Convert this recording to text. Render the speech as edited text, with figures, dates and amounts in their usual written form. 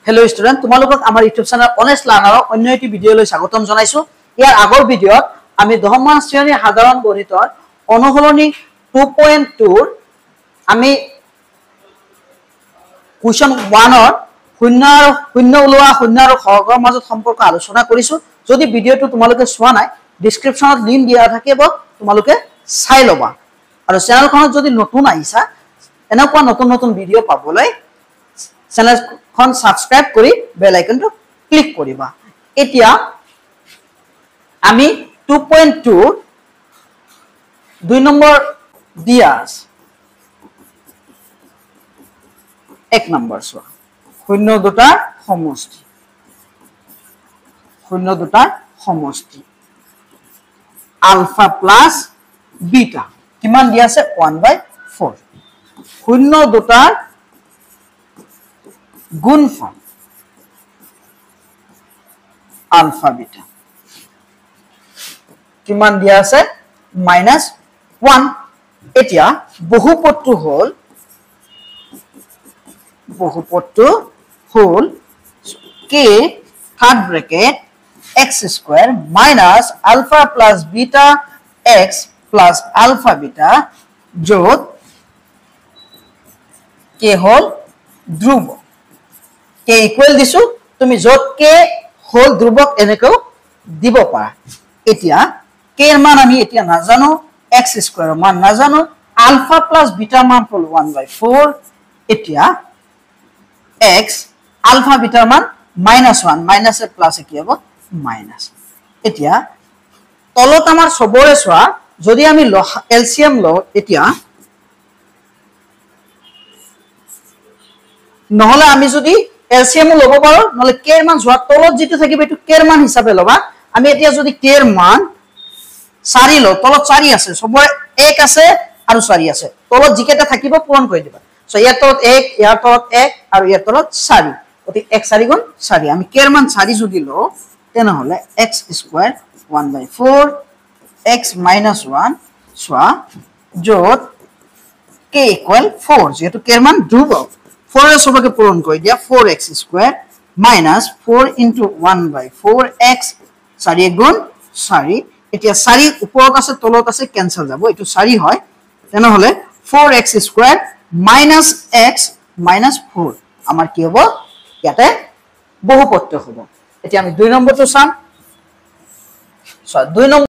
Hello student तुम्हालोকক आमार YouTube channel honest learner अन्य eighty video লৈ স্বাগতম জনাইছো। ইয়াৰ আগৰ ভিডিঅত আমি দশম শ্ৰেণীৰ সাধাৰণ গণিতৰ অনুসলনি 2.2 আমি কোৱেশ্চন 1 ৰ শূন্য ওলোৱা শূন্য আৰু হৰৰ মাজত সম্পৰ্ক আলোচনা কৰিছো। যদি ভিডিঅটো তোমালোকে চোৱা নাই ডেসক্ৰিপচনত লিংক দিয়া থাকিব, তোমালোকে চাই লবা। আৰু চেনেলখনত যদি নতুন আহিছা এনেকুৱা নতুন নতুন ভিডিঅ পাবলৈ चैनल खन सब्सक्राइब करी बेल आइकन तो क्लिक करिबा। एतिया आमी 2.2 2 नम्बर दिया एक नम्बर सो शून्य दुटार समष्टि अल्फा प्लस बीटा किमान दिया আছে 1/4 शून्य दुटार गुणफल अल्फा बीटा किमान दिया আছে -1। एतिया बहुपदটো হল k third bracket x square minus alpha plus beta x plus alpha beta जोत k হল ध्रुव के इक्वल दिसु तुम जत के होल ध्रुवक एनेको दिब पारा। एतिया के मान आमी एतिया नाजानो, x स्क्वायर मान नाजानो, अल्फा प्लस बीटा मान हल 1/4। एतिया x अल्फा बीटा मान -1 माइनस प्लस की हबो माइनस। एतिया तলত आमार सबरे सोआ जदि आमी एलसीएम लो एतिया নহলে আমি যদি एलसीएम লব পাৰো নহলে k এৰ মান যোৱা তলত যেটো থাকিব এটো k এর মান হিচাপে লবা। আমি এতিয়া যদি k এর মান 4 ল তলত 4 আছে সবৰে 1 আছে আৰু 4 আছে তলত জিকেটা থাকিব পূৰণ কৰি দিবা। সো ইয়াৰ তলত 1 ইয়াৰ তলত 1 আৰু ইয়াৰ তলত 4 অতি 1 4 গুণ 4 আমি k এর মান 4 যদি ল তেনে হলে x স্কয়ার 1/4 x - 1 সোয়া যত k = 4 যেহেতু k এর মান ধ্রুবক 4 এর সবকে পূরণ করে দিয়া 4x স্কয়ার মাইনাস 4 * 1/4 x 4 গুণ 4। এতিয়া 4 উপৰত আছে তলত আছে ক্যান্সেল যাব এটো 4 হয় তেনে হলে 4x square minus x minus 4 আমাৰ কি হ'ব ইয়াতে বহুপদটো হ'ব। এতিয়া আমি 2 নম্বৰটো চাম। 2 নম্বৰ